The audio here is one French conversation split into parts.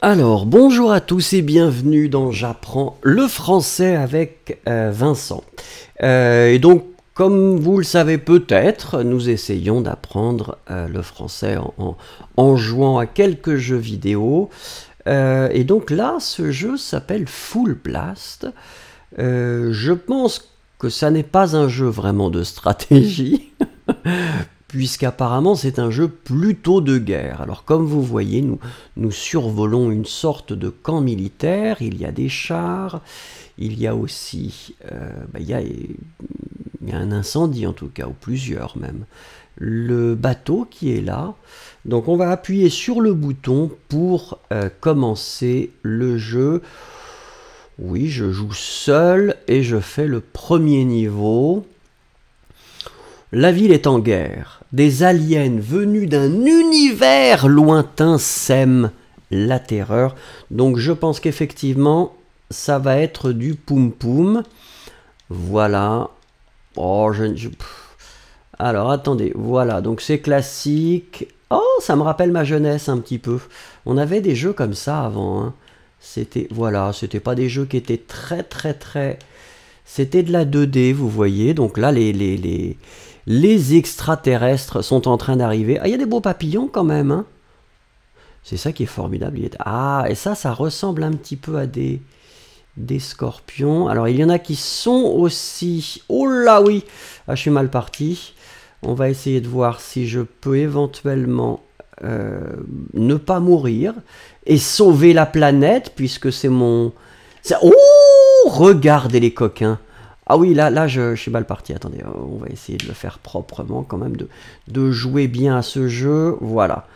Alors, bonjour à tous et bienvenue dans J'apprends le français avec Vincent. Et donc, comme vous le savez peut-être, nous essayons d'apprendre le français en jouant à quelques jeux vidéo. Et donc là, ce jeu s'appelle Full Blast. Je pense que ça n'est pas un jeu vraiment de stratégie. Puisqu'apparemment c'est un jeu plutôt de guerre. Alors comme vous voyez, nous survolons une sorte de camp militaire, il y a des chars, il y a aussi il y a un incendie en tout cas, ou plusieurs même. Le bateau qui est là, donc on va appuyer sur le bouton pour commencer le jeu. Oui, je joue seul et je fais le premier niveau. La ville est en guerre. Des aliens venus d'un univers lointain sèment la terreur. Donc je pense qu'effectivement, ça va être du poum-poum. Voilà. Oh, alors attendez, voilà. Donc c'est classique. Oh, ça me rappelle ma jeunesse un petit peu. On avait des jeux comme ça avant. Hein. C'était, voilà, c'était pas des jeux qui étaient très... C'était de la 2D, vous voyez. Donc là, les extraterrestres sont en train d'arriver. Ah, il y a des beaux papillons quand même. Hein. C'est ça qui est formidable. Ah, et ça ressemble un petit peu à des scorpions. Alors, il y en a qui sont aussi... Oh là, oui. Ah, je suis mal parti. On va essayer de voir si je peux éventuellement ne pas mourir et sauver la planète, puisque c'est mon... Oh, regardez les coquins. Ah oui, là je suis mal parti. Attendez, on va essayer de le faire proprement quand même, de jouer bien à ce jeu. Voilà.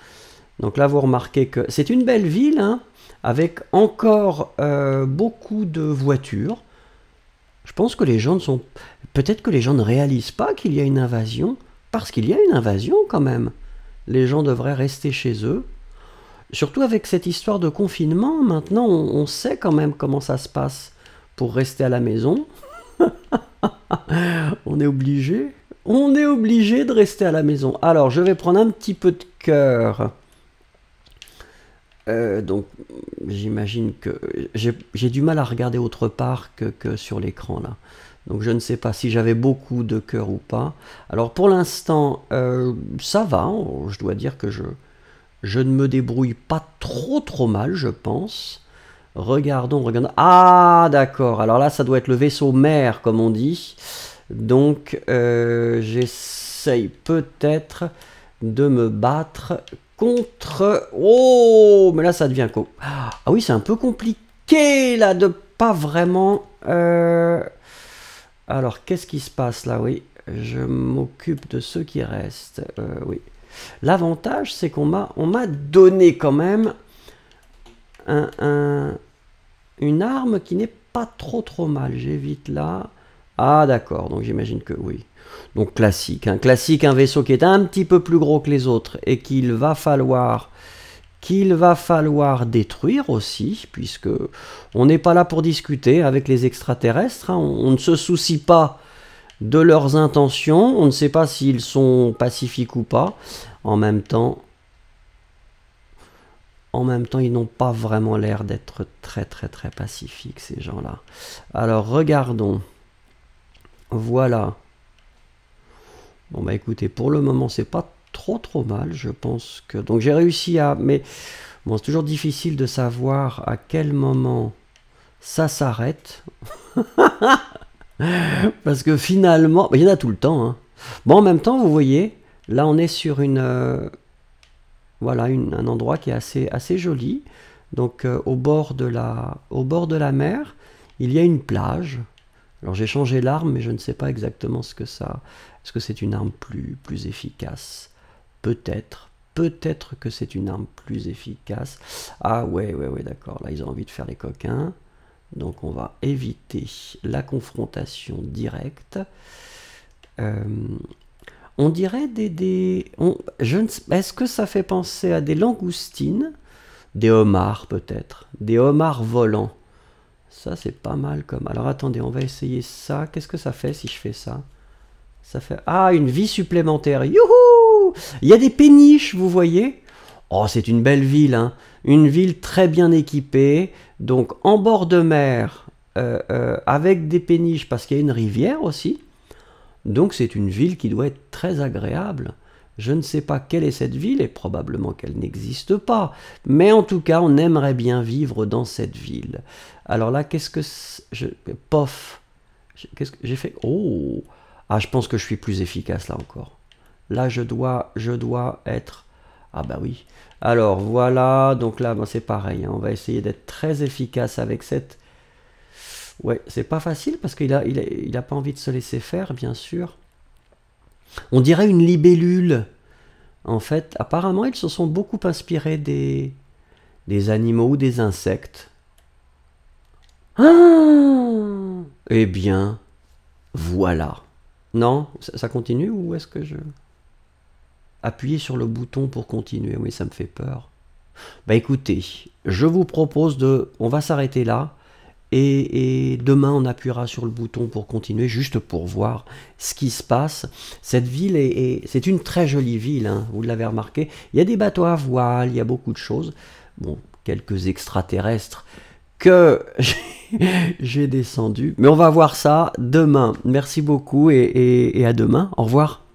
Donc là, vous remarquez que c'est une belle ville, hein, avec encore beaucoup de voitures. Je pense que les gens ne sont... Peut-être que les gens ne réalisent pas qu'il y a une invasion, parce qu'il y a une invasion quand même. Les gens devraient rester chez eux. Surtout avec cette histoire de confinement, maintenant on sait quand même comment ça se passe pour rester à la maison. On est obligé de rester à la maison. Alors je vais prendre un petit peu de cœur. Donc j'imagine que j'ai du mal à regarder autre part que sur l'écran là. Donc je ne sais pas si j'avais beaucoup de cœur ou pas. Alors pour l'instant ça va, je dois dire que je ne me débrouille pas trop mal, je pense. Regardons. Ah, d'accord. Alors là, ça doit être le vaisseau mère, comme on dit. Donc, j'essaye peut-être de me battre contre... Oh, mais là, ça devient... Ah oui, c'est un peu compliqué, là, de pas vraiment... Alors, qu'est-ce qui se passe, là? Oui, je m'occupe de ceux qui restent. Oui. L'avantage, c'est qu'on m'a donné quand même une arme qui n'est pas trop mal. J'évite là. Ah d'accord, donc j'imagine que oui. Donc classique, hein. Classique, un vaisseau qui est un petit peu plus gros que les autres et qu'il va falloir détruire aussi, puisque on n'est pas là pour discuter avec les extraterrestres. Hein. On ne se soucie pas de leurs intentions, on ne sait pas s'ils sont pacifiques ou pas. En même temps, ils n'ont pas vraiment l'air d'être très pacifiques, ces gens-là. Alors, regardons. Voilà. Bon, bah écoutez, pour le moment, c'est pas trop mal, je pense que... Donc, j'ai réussi à... Mais, bon, c'est toujours difficile de savoir à quel moment ça s'arrête. Parce que finalement... Bah, il y en a tout le temps, hein. Bon, en même temps, vous voyez, là, on est sur une... Voilà, un endroit qui est assez joli. Donc au bord de la mer, il y a une plage. Alors j'ai changé l'arme, mais je ne sais pas exactement ce que ça... Est-ce que c'est une arme plus efficace? Peut-être que c'est une arme plus efficace. Ah ouais, d'accord. Là, ils ont envie de faire les coquins. Donc on va éviter la confrontation directe. On dirait est-ce que ça fait penser à des langoustines? Des homards peut-être. Des homards volants. Ça c'est pas mal comme... Alors attendez, on va essayer ça. Qu'est-ce que ça fait si je fais ça? Ça fait... Ah, une vie supplémentaire. Youhou! Il y a des péniches, vous voyez? Oh, c'est une belle ville, hein. Une ville très bien équipée, donc en bord de mer, avec des péniches, parce qu'il y a une rivière aussi. Donc c'est une ville qui doit être très agréable. Je ne sais pas quelle est cette ville, et probablement qu'elle n'existe pas. Mais en tout cas, on aimerait bien vivre dans cette ville. Alors là, qu'est-ce que... Pof. Qu'est-ce que j'ai fait? Oh. Ah, je pense que je suis plus efficace là encore. Là, je dois être... Ah bah oui. Alors voilà, donc là, ben, c'est pareil, hein. On va essayer d'être très efficace avec cette... Ouais, c'est pas facile parce qu'il a pas envie de se laisser faire, bien sûr. On dirait une libellule. En fait, apparemment, ils se sont beaucoup inspirés des animaux ou des insectes. Ah, eh bien, voilà. Non, ça continue ou est-ce que je... Appuyer sur le bouton pour continuer, oui, ça me fait peur. Bah écoutez, je vous propose de... On va s'arrêter là. Et demain, on appuiera sur le bouton pour continuer, juste pour voir ce qui se passe. Cette ville c'est une très jolie ville, hein, vous l'avez remarqué. Il y a des bateaux à voile, il y a beaucoup de choses. Bon, quelques extraterrestres que j'ai descendus. Mais on va voir ça demain. Merci beaucoup et à demain. Au revoir.